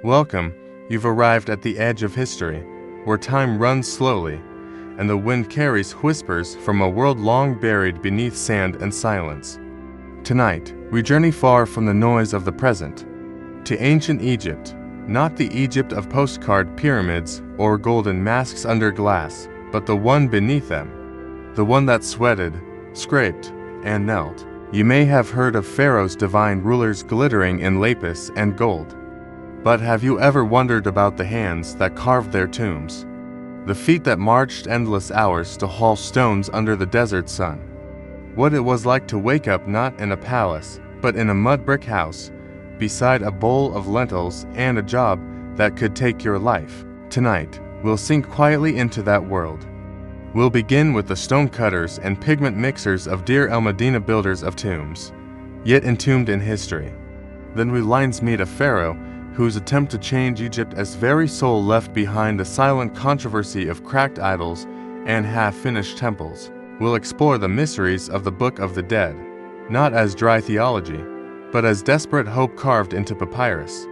Welcome, you've arrived at the edge of history, where time runs slowly, and the wind carries whispers from a world long buried beneath sand and silence. Tonight, we journey far from the noise of the present, to ancient Egypt, not the Egypt of postcard pyramids or golden masks under glass, but the one beneath them, the one that sweated, scraped, and knelt. You may have heard of Pharaoh's divine rulers glittering in lapis and gold. But have you ever wondered about the hands that carved their tombs? The feet that marched endless hours to haul stones under the desert sun? What it was like to wake up not in a palace, but in a mud brick house, beside a bowl of lentils and a job that could take your life. Tonight, we'll sink quietly into that world. We'll begin with the stonecutters and pigment mixers of Deir el-Medina, builders of tombs, yet entombed in history. Then we lines meet a pharaoh whose attempt to change Egypt as very soul left behind the silent controversy of cracked idols and half-finished temples. We'll explore the mysteries of the Book of the Dead, not as dry theology, but as desperate hope carved into papyrus.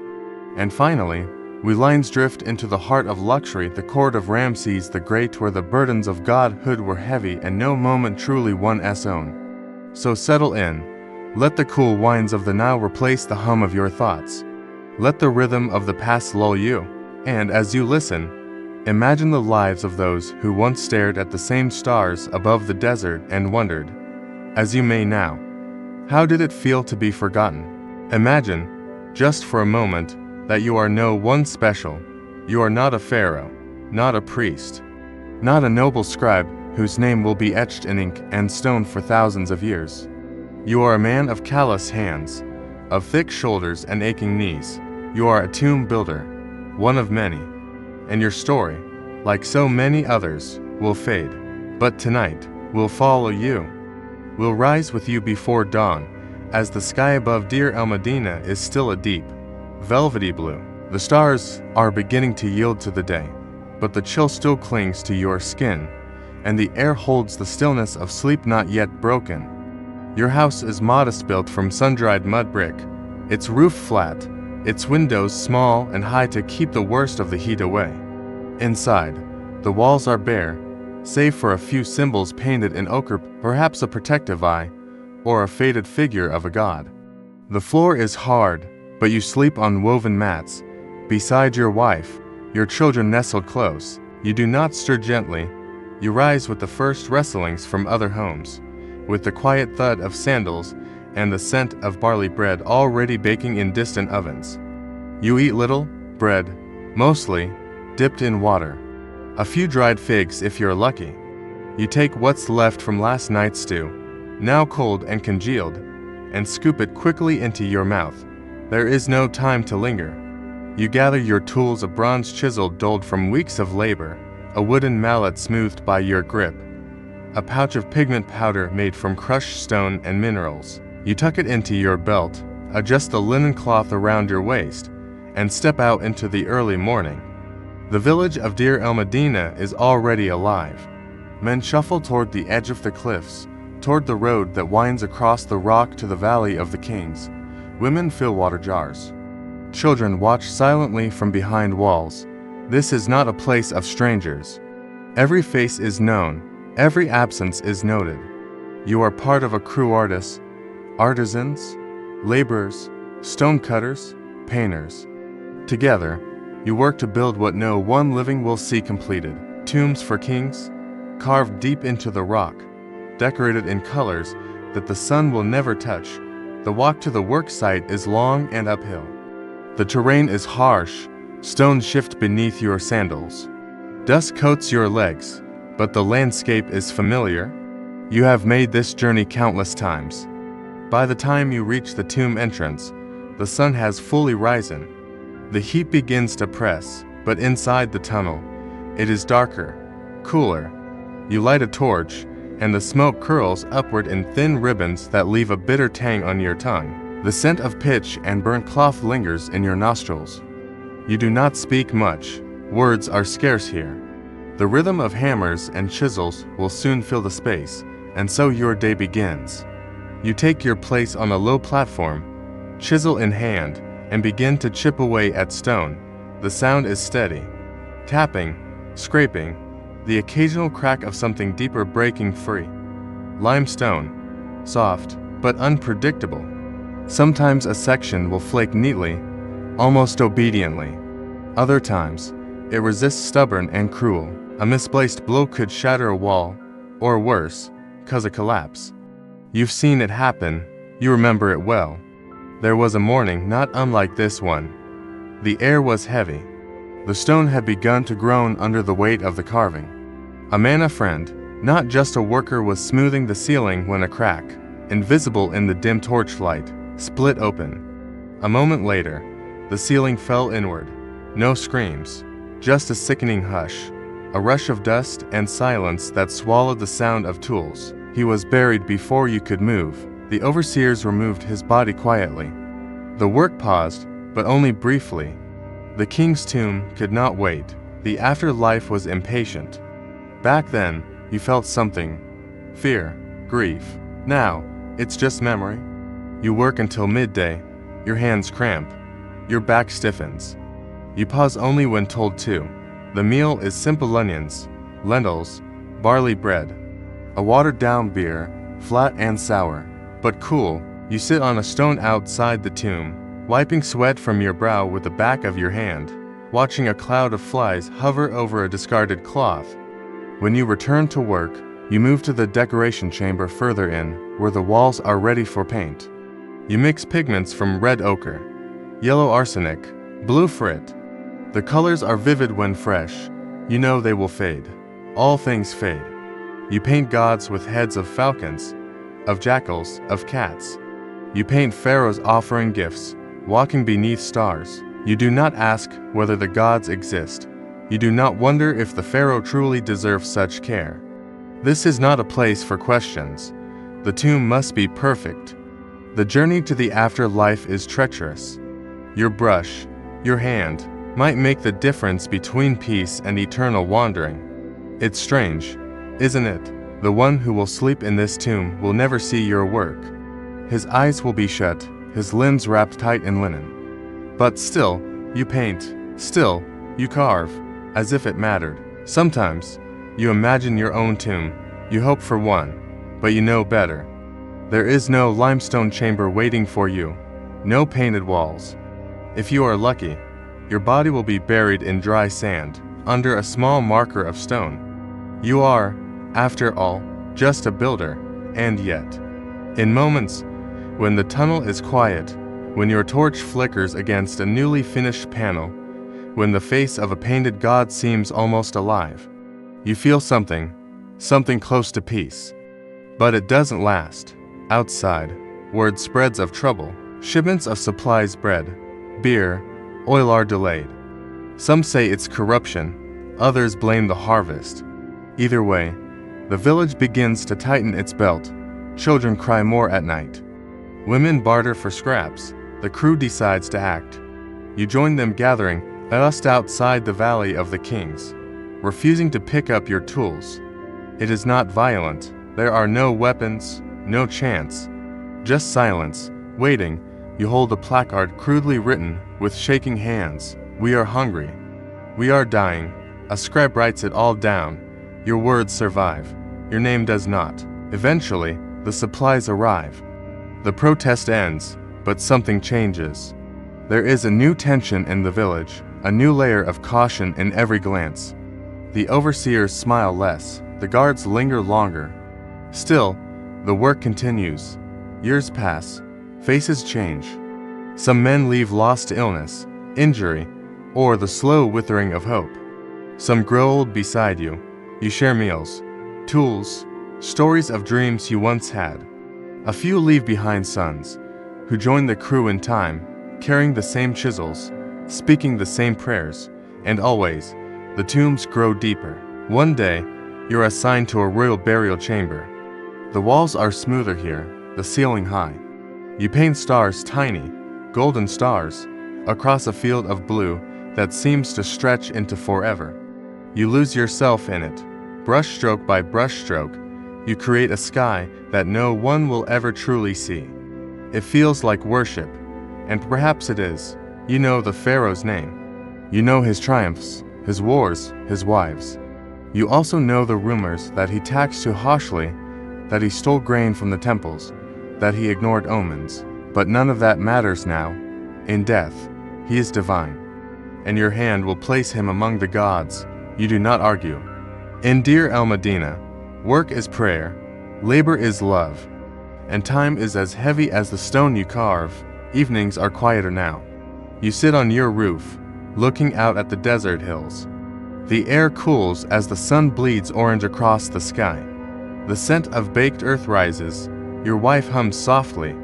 And finally, we lines drift into the heart of luxury, the court of Ramses the Great, where the burdens of godhood were heavy and no moment truly one's own. So settle in, let the cool winds of the Nile replace the hum of your thoughts. Let the rhythm of the past lull you, and as you listen, imagine the lives of those who once stared at the same stars above the desert and wondered, as you may now, how did it feel to be forgotten? Imagine, just for a moment, that you are no one special. You are not a pharaoh, not a priest, not a noble scribe whose name will be etched in ink and stone for thousands of years. You are a man of callous hands, of thick shoulders and aching knees. You are a tomb builder, one of many, and your story, like so many others, will fade. But tonight, we'll follow you. We'll rise with you before dawn, as the sky above Deir el-Medina is still a deep, velvety blue. The stars are beginning to yield to the day, but the chill still clings to your skin, and the air holds the stillness of sleep not yet broken. Your house is modest, built from sun-dried mud brick, its roof flat, its windows small and high to keep the worst of the heat away. Inside, the walls are bare, save for a few symbols painted in ochre, perhaps a protective eye, or a faded figure of a god. The floor is hard, but you sleep on woven mats, beside your wife, your children nestled close. You do not stir gently, you rise with the first rustlings from other homes, with the quiet thud of sandals and the scent of barley bread already baking in distant ovens. You eat little, bread, mostly, dipped in water. A few dried figs if you're lucky. You take what's left from last night's stew, now cold and congealed, and scoop it quickly into your mouth. There is no time to linger. You gather your tools, a bronze chisel dulled from weeks of labor, a wooden mallet smoothed by your grip, a pouch of pigment powder made from crushed stone and minerals. You tuck it into your belt, adjust the linen cloth around your waist, and step out into the early morning. The village of Deir el-Medina is already alive. Men shuffle toward the edge of the cliffs, toward the road that winds across the rock to the Valley of the Kings. Women fill water jars. Children watch silently from behind walls. This is not a place of strangers. Every face is known, every absence is noted. You are part of a crew: artists, artisans, laborers, stonecutters, painters. Together, you work to build what no one living will see completed. Tombs for kings, carved deep into the rock, decorated in colors that the sun will never touch. The walk to the work site is long and uphill. The terrain is harsh, stones shift beneath your sandals. Dust coats your legs, but the landscape is familiar. You have made this journey countless times. By the time you reach the tomb entrance, the sun has fully risen. The heat begins to press, but inside the tunnel, it is darker, cooler. You light a torch, and the smoke curls upward in thin ribbons that leave a bitter tang on your tongue. The scent of pitch and burnt cloth lingers in your nostrils. You do not speak much. Words are scarce here. The rhythm of hammers and chisels will soon fill the space, and so your day begins. You take your place on a low platform, chisel in hand, and begin to chip away at stone. The sound is steady. Tapping, scraping, the occasional crack of something deeper breaking free. Limestone, soft, but unpredictable. Sometimes a section will flake neatly, almost obediently. Other times, it resists stubborn and cruel. A misplaced blow could shatter a wall, or worse, cause a collapse. You've seen it happen, you remember it well. There was a morning not unlike this one. The air was heavy. The stone had begun to groan under the weight of the carving. A man, a friend, not just a worker, was smoothing the ceiling when a crack, invisible in the dim torchlight, split open. A moment later, the ceiling fell inward. No screams, just a sickening hush, a rush of dust and silence that swallowed the sound of tools. He was buried before you could move. The overseers removed his body quietly. The work paused, but only briefly. The king's tomb could not wait. The afterlife was impatient. Back then, you felt something. Fear, grief. Now, it's just memory. You work until midday. Your hands cramp. Your back stiffens. You pause only when told to. The meal is simple onions, lentils, barley bread. A watered-down beer, flat and sour, but cool. You sit on a stone outside the tomb, wiping sweat from your brow with the back of your hand, watching a cloud of flies hover over a discarded cloth. When you return to work, you move to the decoration chamber further in, where the walls are ready for paint. You mix pigments from red ochre, yellow arsenic, blue frit. The colors are vivid when fresh. You know they will fade. All things fade. You paint gods with heads of falcons, of jackals, of cats. You paint pharaohs offering gifts, walking beneath stars. You do not ask whether the gods exist. You do not wonder if the pharaoh truly deserves such care. This is not a place for questions. The tomb must be perfect. The journey to the afterlife is treacherous. Your brush, your hand, might make the difference between peace and eternal wandering. It's strange, isn't it? The one who will sleep in this tomb will never see your work. His eyes will be shut, his limbs wrapped tight in linen. But still, you paint, still, you carve, as if it mattered. Sometimes, you imagine your own tomb, you hope for one, but you know better. There is no limestone chamber waiting for you, no painted walls. If you are lucky, your body will be buried in dry sand, under a small marker of stone. You are, after all, just a builder, and yet, in moments when the tunnel is quiet, when your torch flickers against a newly finished panel, when the face of a painted god seems almost alive, you feel something close to peace. But it doesn't last. Outside, word spreads of trouble. Shipments of supplies, bread, beer, oil are delayed. Some say it's corruption, others blame the harvest. Either way, the village begins to tighten its belt. Children cry more at night. Women barter for scraps. The crew decides to act. You join them gathering just outside the Valley of the Kings, refusing to pick up your tools. It is not violent. There are no weapons, no chants. Just silence, waiting. You hold a placard crudely written with shaking hands. We are hungry. We are dying. A scribe writes it all down. Your words survive. Your name does not. Eventually, the supplies arrive. The protest ends, but something changes. There is a new tension in the village, a new layer of caution in every glance. The overseers smile less, the guards linger longer. Still, the work continues. Years pass, faces change. Some men leave lost to illness, injury, or the slow withering of hope. Some grow old beside you. You share meals, tools, stories of dreams you once had. A few leave behind sons, who join the crew in time, carrying the same chisels, speaking the same prayers, and always, the tombs grow deeper. One day, you're assigned to a royal burial chamber. The walls are smoother here, the ceiling high. You paint stars tiny, golden stars, across a field of blue that seems to stretch into forever. You lose yourself in it. Brushstroke by brushstroke, you create a sky that no one will ever truly see. It feels like worship, And perhaps it is. You know the pharaoh's name. You know his triumphs, his wars, his wives. You also know the rumors that he taxed too harshly, that he stole grain from the temples, that he ignored omens. But none of that matters now. In death, he is divine. And your hand will place him among the gods. You do not argue. In Deir el-Medina, work is prayer, labor is love, and time is as heavy as the stone you carve. Evenings are quieter now. You sit on your roof, looking out at the desert hills. The air cools as the sun bleeds orange across the sky. The scent of baked earth rises. Your wife hums softly.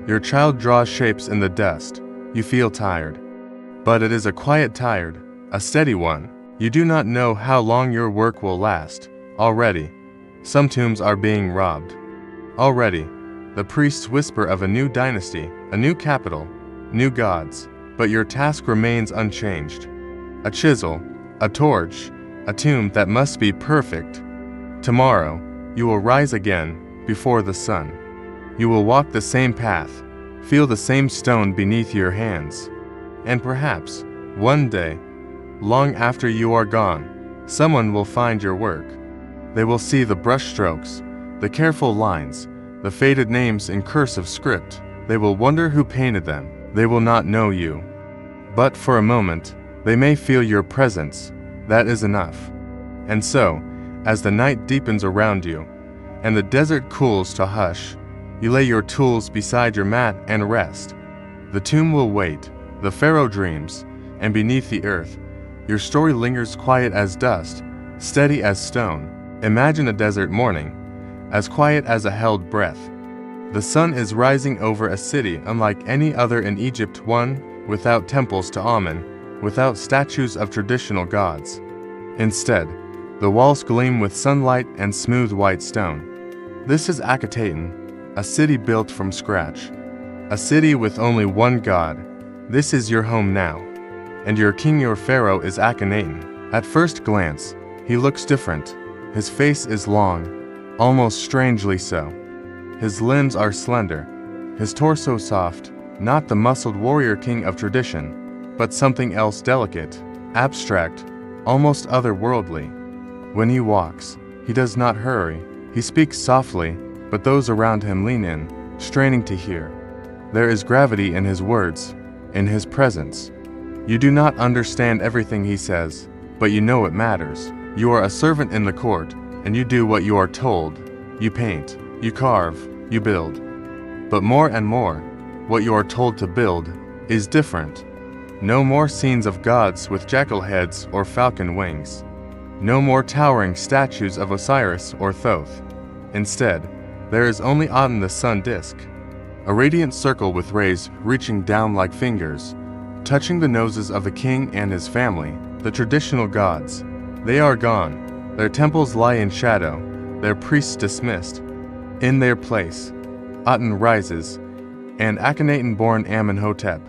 Your child draws shapes in the dust. You feel tired. But it is a quiet tired, a steady one. You do not know how long your work will last. Already, some tombs are being robbed. Already, the priests whisper of a new dynasty, a new capital, new gods. But your task remains unchanged. A chisel, a torch, a tomb that must be perfect. Tomorrow, you will rise again before the sun. You will walk the same path, feel the same stone beneath your hands. And perhaps, one day, long after you are gone, someone will find your work. They will see the brushstrokes, the careful lines, the faded names in cursive script. They will wonder who painted them. They will not know you. But for a moment, they may feel your presence. That is enough. And so, as the night deepens around you, and the desert cools to hush, you lay your tools beside your mat and rest. The tomb will wait, the pharaoh dreams, and beneath the earth, your story lingers quiet as dust, steady as stone. Imagine a desert morning, as quiet as a held breath. The sun is rising over a city unlike any other in Egypt, one without temples to Amen, without statues of traditional gods. Instead, the walls gleam with sunlight and smooth white stone. This is Akhenaten, a city built from scratch. A city with only one god. This is your home now. And your king, your pharaoh, is Akhenaten. At first glance, he looks different. His face is long, almost strangely so. His limbs are slender, his torso soft, not the muscled warrior king of tradition, but something else delicate, abstract, almost otherworldly. When he walks, he does not hurry. He speaks softly, but those around him lean in, straining to hear. There is gravity in his words, in his presence. You do not understand everything he says, but you know it matters. You are a servant in the court, and you do what you are told. You paint, you carve, you build. But more and more, what you are told to build is different. No more scenes of gods with jackal heads or falcon wings. No more towering statues of Osiris or Thoth. Instead, there is only Aten, the sun disk, a radiant circle with rays reaching down like fingers, touching the noses of the king and his family, the traditional gods. They are gone. Their temples lie in shadow, their priests dismissed. In their place, Aten rises, and Akhenaten-born Amenhotep,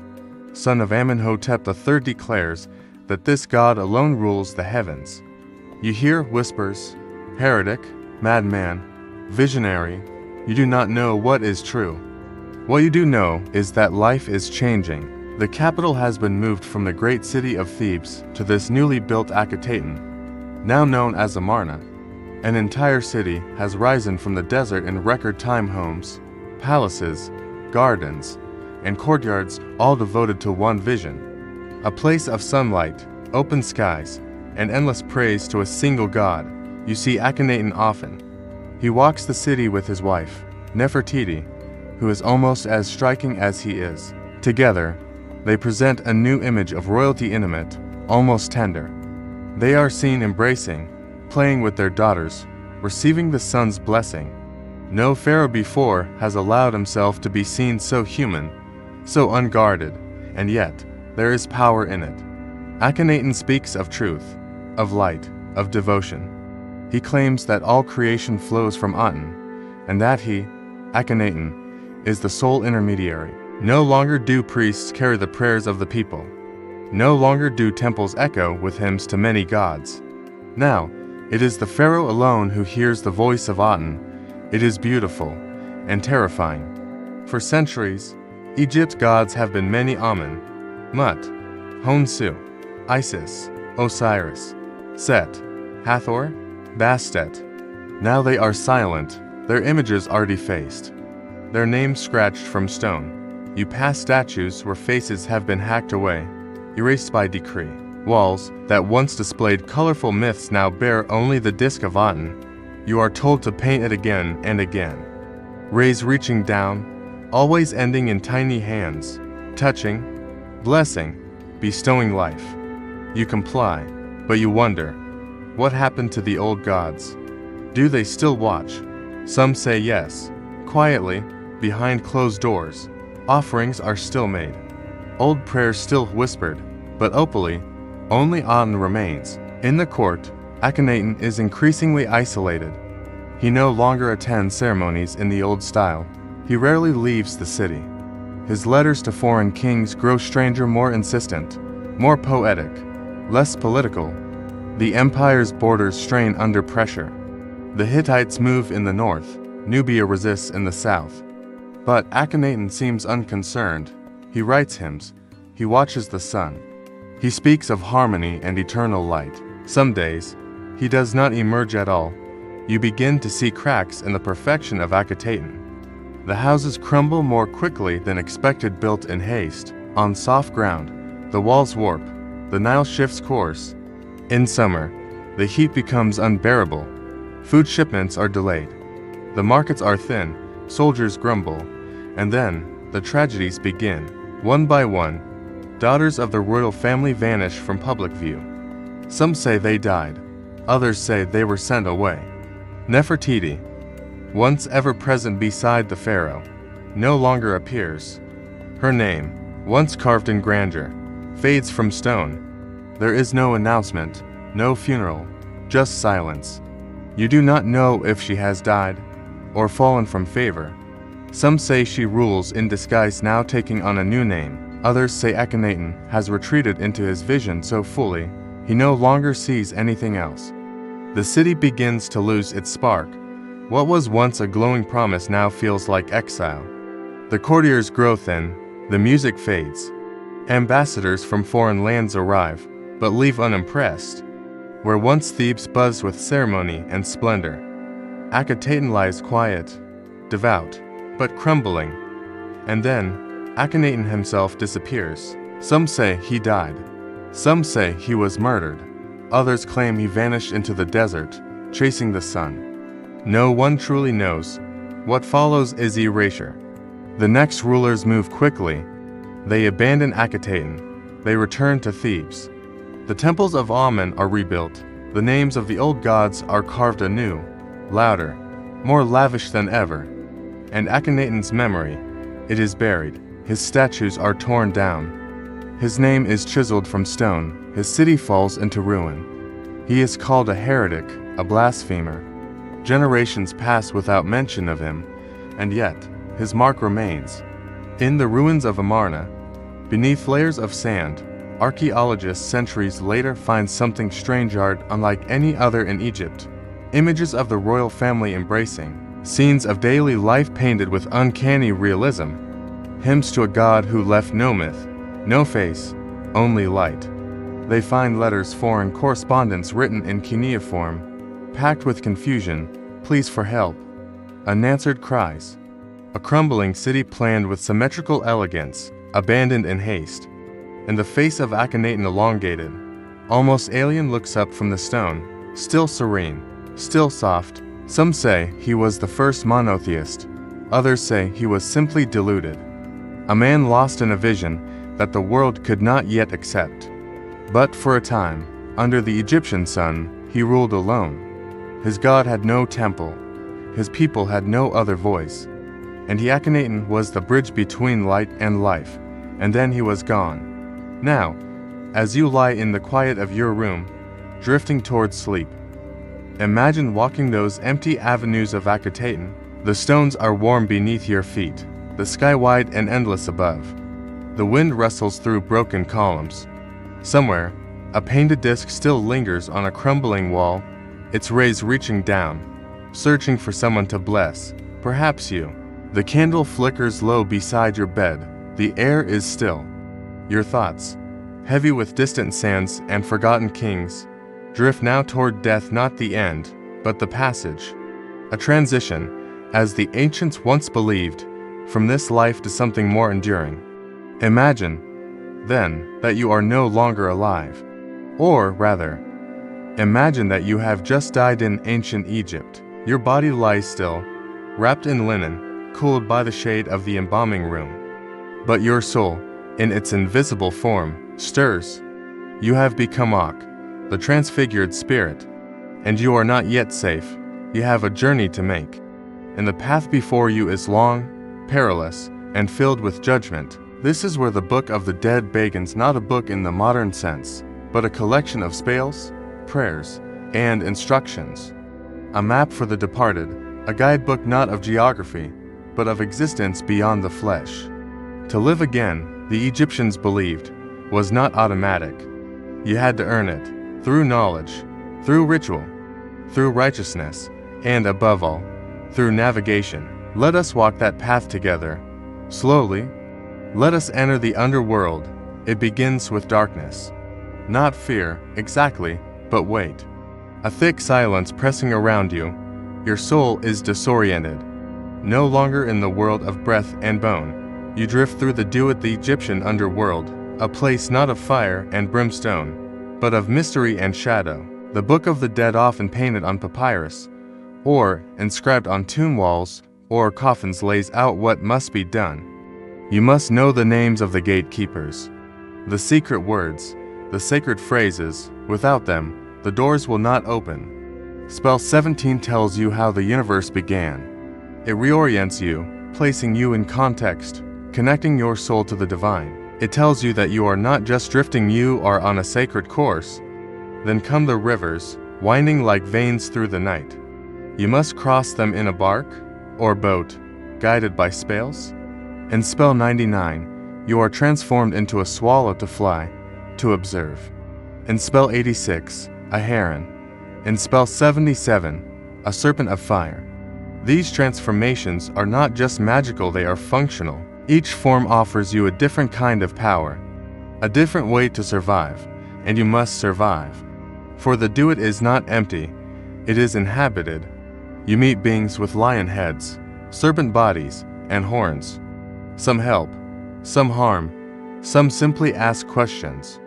son of Amenhotep III, declares that this god alone rules the heavens. You hear whispers, heretic, madman, visionary. You do not know what is true. What you do know is that life is changing. The capital has been moved from the great city of Thebes to this newly built Akhenaten, now known as Amarna. An entire city has risen from the desert in record time. Homes, palaces, gardens, and courtyards, all devoted to one vision. A place of sunlight, open skies, and endless praise to a single god. You see Akhenaten often. He walks the city with his wife, Nefertiti, who is almost as striking as he is. Together, they present a new image of royalty, intimate, almost tender. They are seen embracing, playing with their daughters, receiving the sun's blessing. No pharaoh before has allowed himself to be seen so human, so unguarded, and yet there is power in it. Akhenaten speaks of truth, of light, of devotion. He claims that all creation flows from Aten, and that he, Akhenaten, is the sole intermediary. No longer do priests carry the prayers of the people. No longer do temples echo with hymns to many gods. Now, it is the pharaoh alone who hears the voice of Aten. It is beautiful and terrifying. For centuries, Egypt's gods have been many: Amun, Mut, Honsu, Isis, Osiris, Set, Hathor, Bastet. Now they are silent, their images are defaced, their names scratched from stone. You pass statues where faces have been hacked away, erased by decree. Walls that once displayed colorful myths now bear only the disk of Aten. You are told to paint it again and again. Rays reaching down, always ending in tiny hands, touching, blessing, bestowing life. You comply, but you wonder, what happened to the old gods? Do they still watch? Some say yes. Quietly, behind closed doors, offerings are still made. Old prayers still whispered, but openly, only Aten remains. In the court, Akhenaten is increasingly isolated. He no longer attends ceremonies in the old style. He rarely leaves the city. His letters to foreign kings grow stranger, more insistent, more poetic, less political. The empire's borders strain under pressure. The Hittites move in the north, Nubia resists in the south. But Akhenaten seems unconcerned. He writes hymns, he watches the sun. He speaks of harmony and eternal light. Some days, he does not emerge at all. You begin to see cracks in the perfection of Akhenaten. The houses crumble more quickly than expected, built in haste, on soft ground. The walls warp, the Nile shifts course. In summer, the heat becomes unbearable. Food shipments are delayed. The markets are thin, soldiers grumble, and then the tragedies begin. One by one, daughters of the royal family vanish from public view. Some say they died, others say they were sent away. Nefertiti, once ever present beside the pharaoh, no longer appears. Her name, once carved in grandeur, fades from stone. There is no announcement, no funeral, just silence. You do not know if she has died or fallen from favor. Some say she rules in disguise, now taking on a new name. Others say Akhenaten has retreated into his vision so fully, he no longer sees anything else. The city begins to lose its spark. What was once a glowing promise now feels like exile. The courtiers grow thin, the music fades. Ambassadors from foreign lands arrive, but leave unimpressed. Where once Thebes buzzed with ceremony and splendor, Akhenaten lies quiet, devout, but crumbling. And then, Akhenaten himself disappears. Some say he died. Some say he was murdered. Others claim he vanished into the desert, chasing the sun. No one truly knows. What follows is erasure. The next rulers move quickly. They abandon Akhenaten. They return to Thebes. The temples of Amun are rebuilt. The names of the old gods are carved anew, louder, more lavish than ever. And Akhenaten's memory, it is buried. His statues are torn down. His name is chiseled from stone. His city falls into ruin. He is called a heretic, a blasphemer. Generations pass without mention of him, and yet his mark remains. In the ruins of Amarna, beneath layers of sand, archaeologists centuries later find something strange, art unlike any other in Egypt. Images of the royal family embracing, scenes of daily life painted with uncanny realism. Hymns to a god who left no myth, no face, only light. They find letters, foreign correspondence written in cuneiform, packed with confusion, pleas for help, unanswered cries. A crumbling city planned with symmetrical elegance, abandoned in haste. And the face of Akhenaten, elongated, almost alien, looks up from the stone, still serene, still soft. Some say he was the first monotheist. Others say he was simply deluded. A man lost in a vision that the world could not yet accept. But for a time, under the Egyptian sun, he ruled alone. His god had no temple. His people had no other voice. And Akhenaten was the bridge between light and life. And then he was gone. Now, as you lie in the quiet of your room, drifting towards sleep, imagine walking those empty avenues of Akhenaten. The stones are warm beneath your feet, the sky wide and endless above. The wind rustles through broken columns. Somewhere, a painted disc still lingers on a crumbling wall, its rays reaching down, searching for someone to bless, perhaps you. The candle flickers low beside your bed, The air is still. Your thoughts, heavy with distant sands and forgotten kings, drift now toward death, not the end, but the passage. A transition, as the ancients once believed, from this life to something more enduring. Imagine, then, that you are no longer alive. Or, rather, imagine that you have just died in ancient Egypt. Your body lies still, wrapped in linen, cooled by the shade of the embalming room. But your soul, in its invisible form, stirs. You have become Akh, the transfigured spirit. And you are not yet safe. You have a journey to make. And the path before you is long, perilous, and filled with judgment. This is where the Book of the Dead begins, not a book in the modern sense, but a collection of spells, prayers, and instructions. A map for the departed, a guidebook not of geography, but of existence beyond the flesh. To live again, the Egyptians believed, was not automatic. You had to earn it, through knowledge, through ritual, through righteousness, and above all, through navigation. Let us walk that path together. Slowly, let us enter the underworld. It begins with darkness. Not fear, exactly, but wait. A thick silence pressing around you. Your soul is disoriented. No longer in the world of breath and bone. You drift through the dew at the Egyptian underworld, a place not of fire and brimstone, but of mystery and shadow. The Book of the Dead, often painted on papyrus, or inscribed on tomb walls or coffins, lays out what must be done. You must know the names of the gatekeepers, the secret words, the sacred phrases. Without them, the doors will not open. Spell 17 tells you how the universe began. It reorients you, placing you in context, connecting your soul to the divine. It tells you that you are not just drifting, you are on a sacred course. Then come the rivers, winding like veins through the night. You must cross them in a bark or boat, guided by spells. In spell 99, you are transformed into a swallow to fly, to observe. In spell 86, a heron. In spell 77, a serpent of fire. These transformations are not just magical, they are functional. Each form offers you a different kind of power, a different way to survive, and you must survive. For the dew is not empty, it is inhabited. You meet beings with lion heads, serpent bodies, and horns. Some help, some harm, some simply ask questions.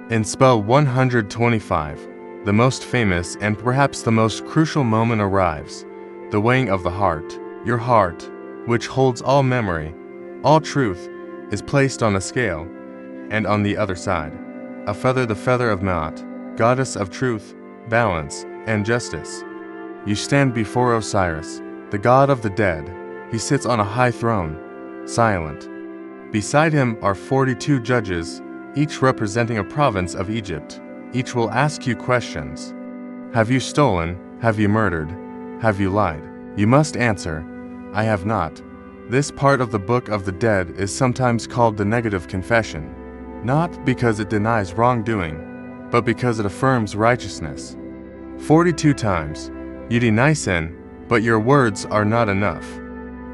In spell 125, the most famous and perhaps the most crucial moment arrives, the weighing of the heart. Your heart, which holds all memory, all truth, is placed on a scale, and on the other side, a feather, the feather of Maat, goddess of truth, balance, and justice. You stand before Osiris, the god of the dead. He sits on a high throne, silent. Beside him are 42 judges, each representing a province of Egypt. Each will ask you questions. Have you stolen? Have you murdered? Have you lied? You must answer, I have not. This part of the Book of the Dead is sometimes called the negative confession, not because it denies wrongdoing, but because it affirms righteousness. 42 times, you deny sin, but your words are not enough.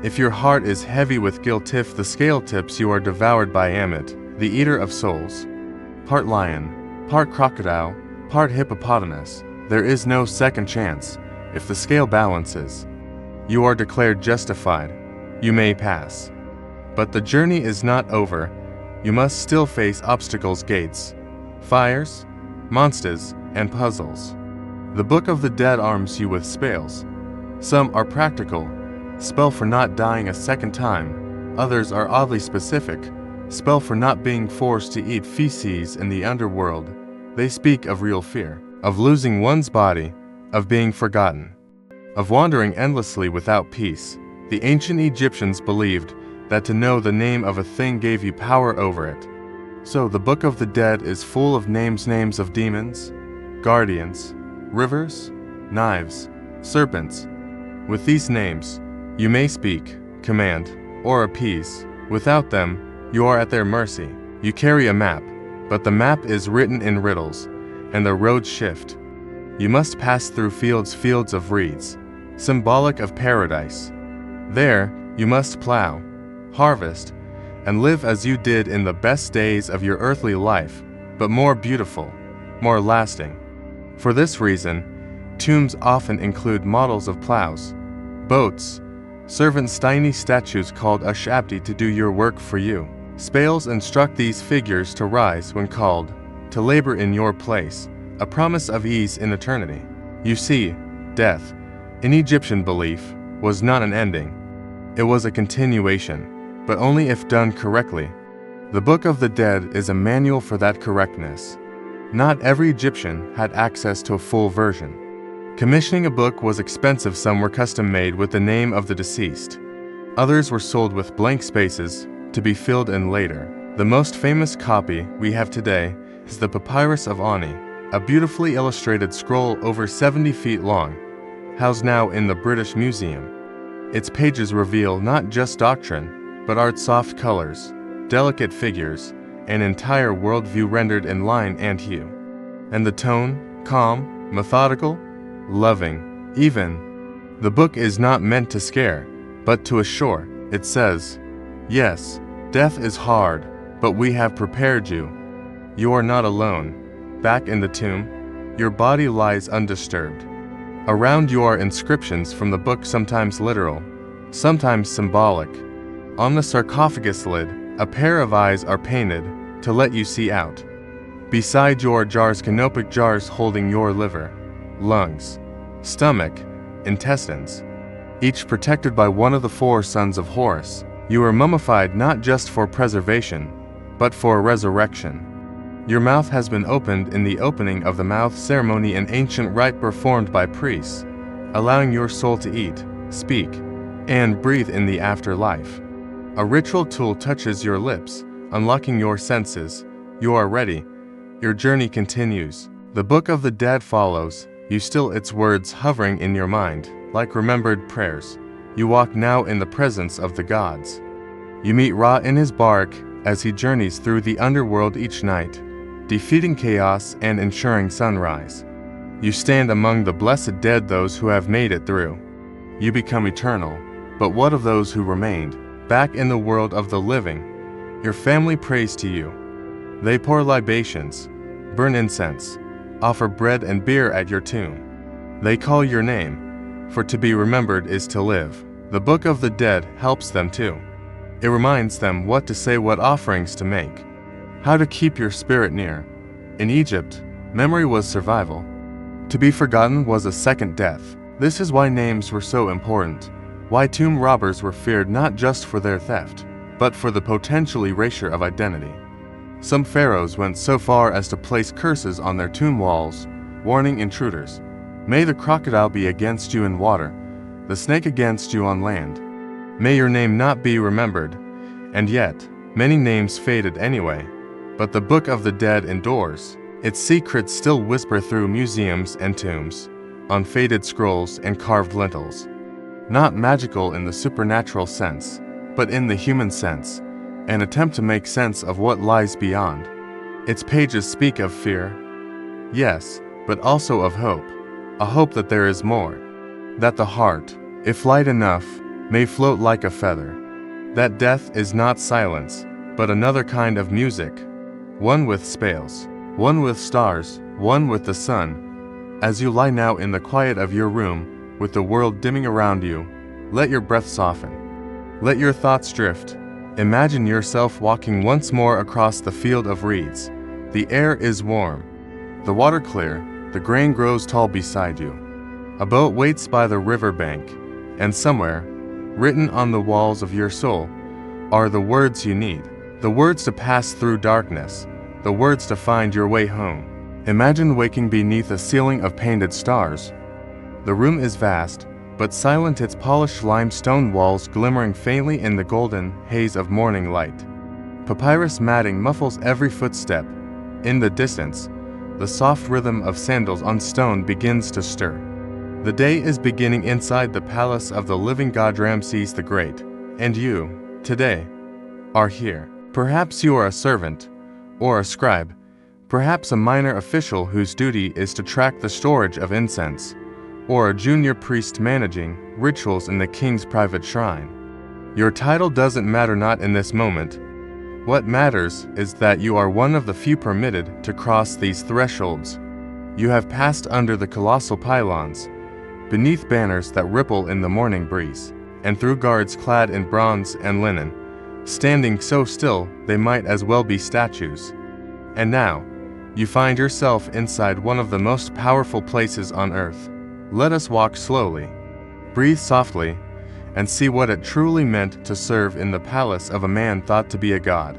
If your heart is heavy with guilt, if the scale tips, you are devoured by Ammit, the eater of souls. Part lion, part crocodile, part hippopotamus, there is no second chance. If the scale balances, you are declared justified. You may pass. But the journey is not over. You must still face obstacles, gates, fires, monsters, and puzzles. The Book of the Dead arms you with spells. Some are practical, spell for not dying a second time. Others are oddly specific, spell for not being forced to eat feces in the underworld. They speak of real fear, of losing one's body, of being forgotten, of wandering endlessly without peace. The ancient Egyptians believed that to know the name of a thing gave you power over it. So the Book of the Dead is full of names of demons, guardians, rivers, knives, serpents. With these names, you may speak, command, or appease. Without them, you are at their mercy. You carry a map, but the map is written in riddles, and the roads shift. You must pass through fields of reeds, symbolic of paradise. There, you must plow, harvest, and live as you did in the best days of your earthly life, but more beautiful, more lasting. For this reason, tombs often include models of plows, boats, servants' tiny statues called ashabti to do your work for you. Spales instruct these figures to rise when called, to labor in your place, a promise of ease in eternity. You see, death, in Egyptian belief, was not an ending. It was a continuation, but only if done correctly. The Book of the Dead is a manual for that correctness. Not every Egyptian had access to a full version. Commissioning a book was expensive. Some were custom-made with the name of the deceased. Others were sold with blank spaces to be filled in later. The most famous copy we have today is the Papyrus of Ani, a beautifully illustrated scroll over 70 feet long, housed now in the British Museum. Its pages reveal not just doctrine, but art's soft colors, delicate figures, an entire worldview rendered in line and hue. And the tone, calm, methodical, loving, even. The book is not meant to scare, but to assure. It says, yes, death is hard, but we have prepared you. You are not alone. Back in the tomb, your body lies undisturbed. Around you are inscriptions from the book, sometimes literal, sometimes symbolic. On the sarcophagus lid, a pair of eyes are painted to let you see out. Beside your jars, canopic jars holding your liver, lungs, stomach, intestines, each protected by one of the 4 sons of Horus. You are mummified not just for preservation, but for resurrection. Your mouth has been opened in the opening of the mouth ceremony, an ancient rite performed by priests, allowing your soul to eat, speak, and breathe in the afterlife. A ritual tool touches your lips, unlocking your senses. You are ready. Your journey continues. The Book of the Dead follows you, still its words hovering in your mind, like remembered prayers. You walk now in the presence of the gods. You meet Ra in his bark as he journeys through the underworld each night, defeating chaos and ensuring sunrise. You stand among the blessed dead, those who have made it through. You become eternal. But what of those who remained? Back in the world of the living, your family prays to you. They pour libations, burn incense, offer bread and beer at your tomb. They call your name, for to be remembered is to live. The Book of the Dead helps them too. It reminds them what to say, what offerings to make, how to keep your spirit near. In Egypt, memory was survival. To be forgotten was a second death. This is why names were so important, why tomb robbers were feared not just for their theft, but for the potential erasure of identity. Some pharaohs went so far as to place curses on their tomb walls, warning intruders. May the crocodile be against you in water, the snake against you on land. May your name not be remembered. And yet, many names faded anyway. But the Book of the Dead endures. Its secrets still whisper through museums and tombs, on faded scrolls and carved lintels. Not magical in the supernatural sense, but in the human sense, an attempt to make sense of what lies beyond. Its pages speak of fear, yes, but also of hope, a hope that there is more, that the heart, if light enough, may float like a feather, that death is not silence, but another kind of music, one with spales, one with stars, one with the sun. As you lie now in the quiet of your room, with the world dimming around you, let your breath soften. Let your thoughts drift. Imagine yourself walking once more across the field of reeds. The air is warm, the water clear, the grain grows tall beside you. A boat waits by the river bank, and somewhere, written on the walls of your soul, are the words you need, the words to pass through darkness, the words to find your way home. Imagine waking beneath a ceiling of painted stars. The room is vast, but silent, its polished limestone walls glimmering faintly in the golden haze of morning light. Papyrus matting muffles every footstep. In the distance, the soft rhythm of sandals on stone begins to stir. The day is beginning inside the palace of the living god Ramses the Great, and you, today, are here. Perhaps you are a servant, or a scribe, perhaps a minor official whose duty is to track the storage of incense, or a junior priest managing rituals in the king's private shrine. Your title doesn't matter, not in this moment. What matters is that you are one of the few permitted to cross these thresholds. You have passed under the colossal pylons, beneath banners that ripple in the morning breeze, and through guards clad in bronze and linen, standing so still they might as well be statues. And now, you find yourself inside one of the most powerful places on earth. Let us walk slowly, breathe softly, and see what it truly meant to serve in the palace of a man thought to be a god.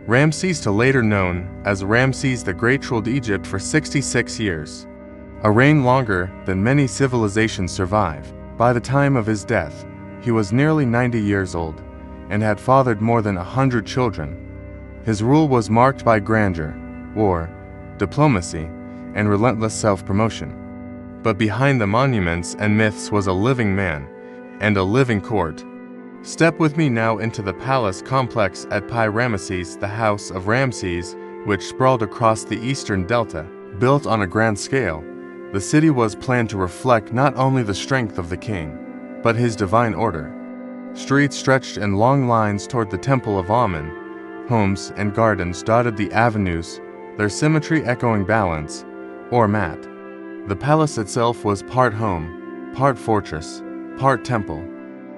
Ramses, later known as Ramses the Great, ruled Egypt for 66 years, a reign longer than many civilizations survive. By the time of his death, he was nearly 90 years old and had fathered more than 100 children. His rule was marked by grandeur, war, diplomacy, and relentless self-promotion. But behind the monuments and myths was a living man and a living court. Step with me now into the palace complex at Pi-Ramesses, the House of Ramses, which sprawled across the eastern delta. Built on a grand scale, the city was planned to reflect not only the strength of the king, but his divine order. Streets stretched in long lines toward the Temple of Amun. Homes and gardens dotted the avenues, their symmetry echoing balance, or mat. The palace itself was part home, part fortress, part temple,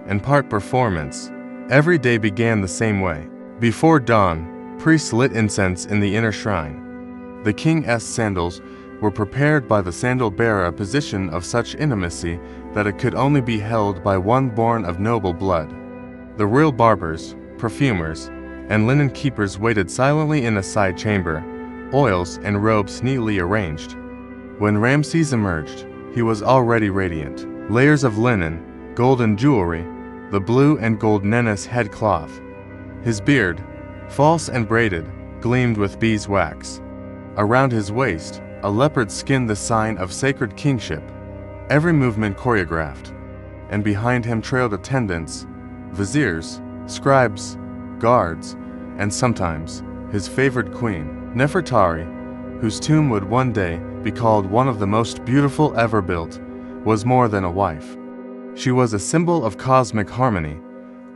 and part performance. Every day began the same way. Before dawn, priests lit incense in the inner shrine. The king's sandals were prepared by the sandal bearer, a position of such intimacy that it could only be held by one born of noble blood. The royal barbers, perfumers, and linen keepers waited silently in a side chamber, oils and robes neatly arranged. When Ramses emerged, he was already radiant. Layers of linen, golden jewelry, the blue and gold Nennis head cloth. His beard, false and braided, gleamed with beeswax. Around his waist, a leopard skin, the sign of sacred kingship, every movement choreographed. And behind him trailed attendants, viziers, scribes, guards, and sometimes his favorite queen, Nefertari, whose tomb would one day be called one of the most beautiful ever built, was more than a wife. She was a symbol of cosmic harmony,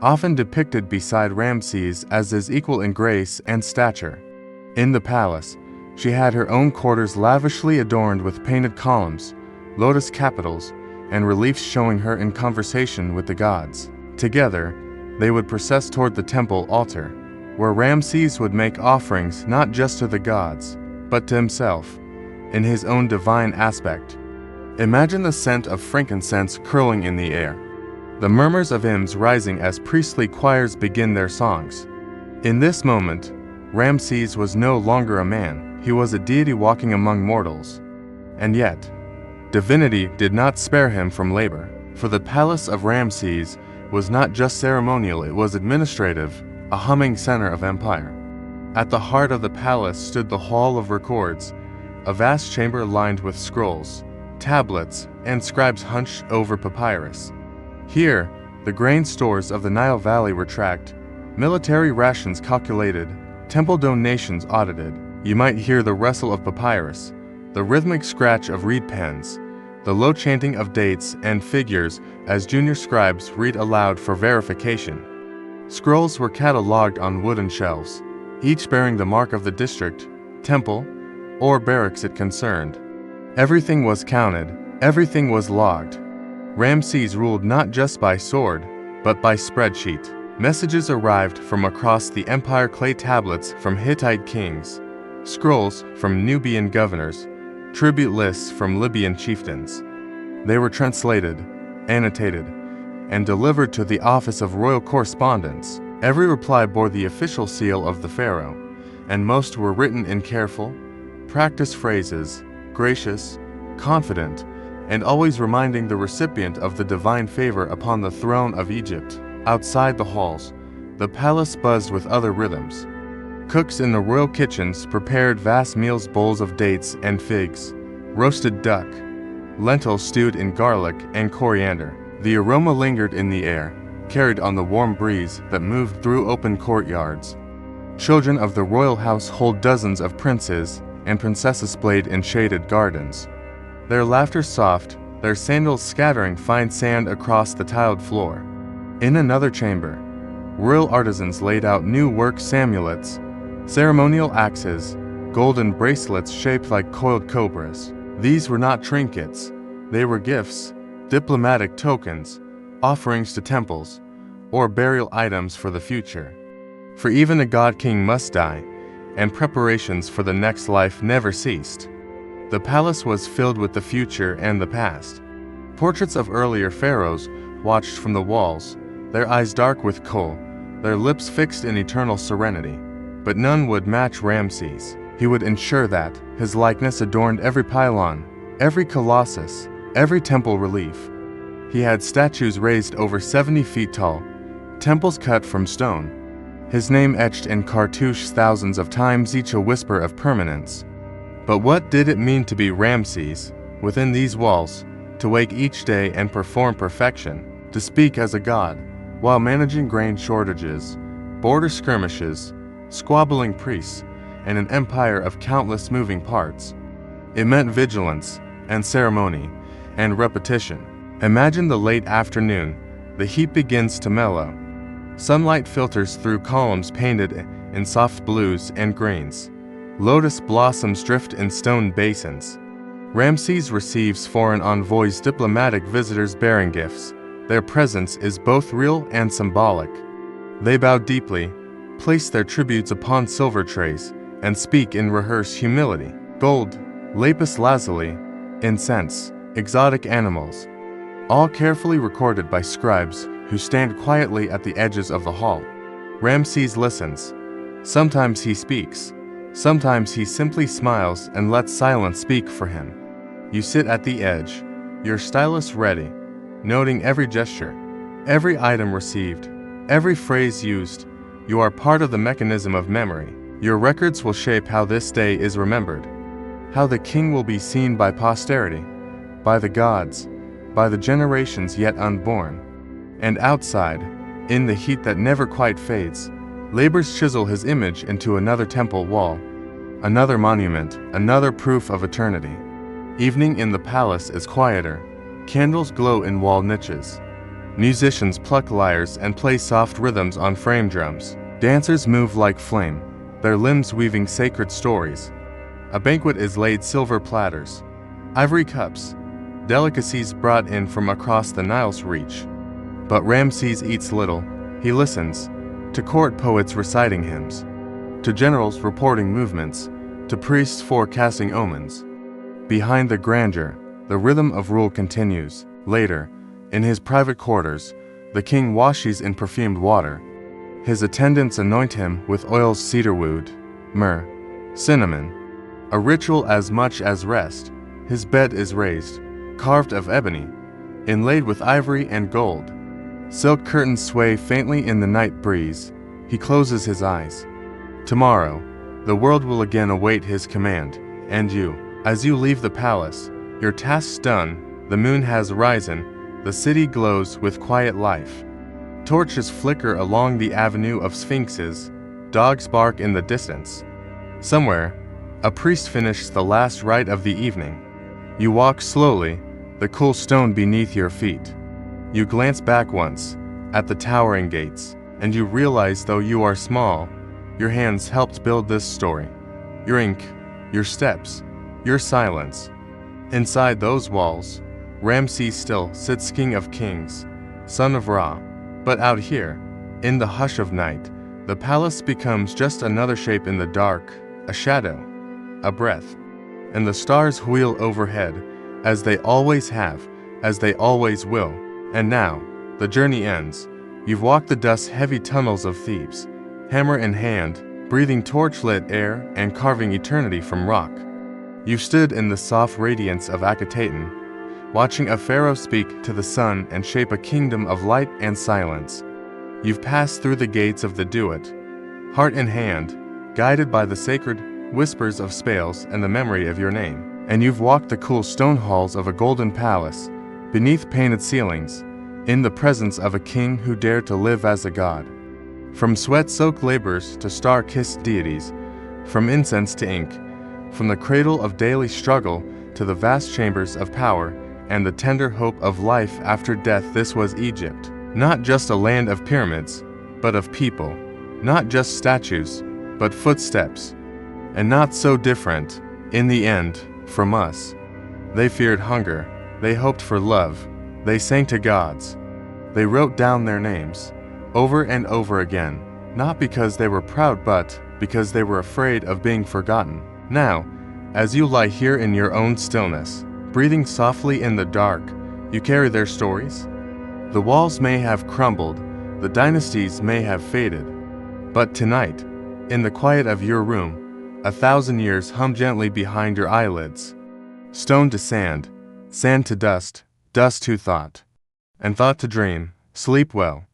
often depicted beside Ramses as his equal in grace and stature. In the palace, she had her own quarters lavishly adorned with painted columns, lotus capitals, and reliefs showing her in conversation with the gods. Together, they would process toward the temple altar, where Ramses would make offerings not just to the gods, but to himself, in his own divine aspect. Imagine the scent of frankincense curling in the air, the murmurs of hymns rising as priestly choirs begin their songs. In this moment, Ramses was no longer a man, he was a deity walking among mortals. And yet, divinity did not spare him from labor, for the palace of Ramses was not just ceremonial, it was administrative, a humming center of empire. At the heart of the palace stood the Hall of Records, a vast chamber lined with scrolls, tablets, and scribes hunched over papyrus. Here, the grain stores of the Nile Valley were tracked, military rations calculated, temple donations audited. You might hear the rustle of papyrus, the rhythmic scratch of reed pens, the low chanting of dates and figures as junior scribes read aloud for verification. Scrolls were catalogued on wooden shelves, each bearing the mark of the district, temple, or barracks it concerned. Everything was counted, everything was logged. Ramses ruled not just by sword, but by spreadsheet. Messages arrived from across the empire, clay tablets from Hittite kings, scrolls from Nubian governors, tribute lists from Libyan chieftains. They were translated, annotated, and delivered to the office of royal correspondence. Every reply bore the official seal of the pharaoh, and most were written in careful, practiced phrases, gracious, confident, and always reminding the recipient of the divine favor upon the throne of Egypt. Outside the halls, the palace buzzed with other rhythms. Cooks in the royal kitchens prepared vast meals, bowls of dates and figs, roasted duck, lentils stewed in garlic and coriander. The aroma lingered in the air, carried on the warm breeze that moved through open courtyards. Children of the royal household, dozens of princes and princesses played in shaded gardens, their laughter soft, their sandals scattering fine sand across the tiled floor. In another chamber, Royal artisans laid out new work amulets, ceremonial axes, golden bracelets shaped like coiled cobras. These were not trinkets, they were gifts, diplomatic tokens, offerings to temples, or burial items for the future. For even a god-king must die, and preparations for the next life never ceased. The palace was filled with the future and the past. Portraits of earlier pharaohs watched from the walls, their eyes dark with kohl, their lips fixed in eternal serenity. But none would match Ramses. He would ensure that his likeness adorned every pylon, every colossus, every temple relief. He had statues raised over 70 feet tall, temples cut from stone, his name etched in cartouche thousands of times, each a whisper of permanence. But what did it mean to be Ramses, within these walls, to wake each day and perform perfection, to speak as a god, while managing grain shortages, border skirmishes, squabbling priests, and an empire of countless moving parts? It meant vigilance, and ceremony, and repetition. Imagine the late afternoon, the heat begins to mellow. Sunlight filters through columns painted in soft blues and greens. Lotus blossoms drift in stone basins. Ramses receives foreign envoys, diplomatic visitors bearing gifts. Their presence is both real and symbolic. They bow deeply, place their tributes upon silver trays, and speak in rehearsed humility. Gold, lapis lazuli, incense, exotic animals, all carefully recorded by scribes who stand quietly at the edges of the hall. Ramses listens. Sometimes he speaks. Sometimes he simply smiles and lets silence speak for him. You sit at the edge, your stylus ready, noting every gesture, every item received, every phrase used. You are part of the mechanism of memory. Your records will shape how this day is remembered, how the king will be seen by posterity, by the gods, by the generations yet unborn. And outside, in the heat that never quite fades, labors chisel his image into another temple wall, another monument, another proof of eternity. Evening in the palace is quieter. Candles glow in wall niches. Musicians pluck lyres and play soft rhythms on frame drums. Dancers move like flame, their limbs weaving sacred stories. A banquet is laid, silver platters, ivory cups, delicacies brought in from across the Nile's reach. But Ramses eats little. He listens to court poets reciting hymns, to generals reporting movements, to priests forecasting omens. Behind the grandeur, the rhythm of rule continues. Later, in his private quarters, the king washes in perfumed water. His attendants anoint him with oils, cedarwood, myrrh, cinnamon, a ritual as much as rest. His bed is raised, carved of ebony, inlaid with ivory and gold. Silk curtains sway faintly in the night breeze. He closes his eyes. Tomorrow, the world will again await his command, and you, as you leave the palace, your tasks done, the moon has risen, the city glows with quiet life. Torches flicker along the avenue of sphinxes, dogs bark in the distance. Somewhere, a priest finishes the last rite of the evening. You walk slowly, the cool stone beneath your feet. You glance back once, at the towering gates, and you realize though you are small, your hands helped build this story. Your ink, your steps, your silence. Inside those walls, Ramses still sits, king of kings, son of Ra. But out here, in the hush of night, the palace becomes just another shape in the dark, a shadow, a breath. And the stars wheel overhead, as they always have, as they always will. And now, the journey ends. You've walked the dust-heavy tunnels of Thebes, hammer in hand, breathing torch-lit air and carving eternity from rock. You've stood in the soft radiance of Akhenaten, watching a pharaoh speak to the sun and shape a kingdom of light and silence. You've passed through the gates of the Duat, heart in hand, guided by the sacred whispers of spells and the memory of your name. And you've walked the cool stone halls of a golden palace, beneath painted ceilings, in the presence of a king who dared to live as a god. From sweat-soaked labors to star-kissed deities, from incense to ink, from the cradle of daily struggle to the vast chambers of power and the tender hope of life after death, this was Egypt. Not just a land of pyramids, but of people, not just statues, but footsteps, and not so different, in the end, from us. They feared hunger, they hoped for love, they sang to gods. They wrote down their names, over and over again, not because they were proud but because they were afraid of being forgotten. Now, as you lie here in your own stillness, breathing softly in the dark, you carry their stories. The walls may have crumbled, the dynasties may have faded, but tonight, in the quiet of your room, 1,000 years hum gently behind your eyelids. Stone to sand, sand to dust, dust to thought, and thought to dream. Sleep well.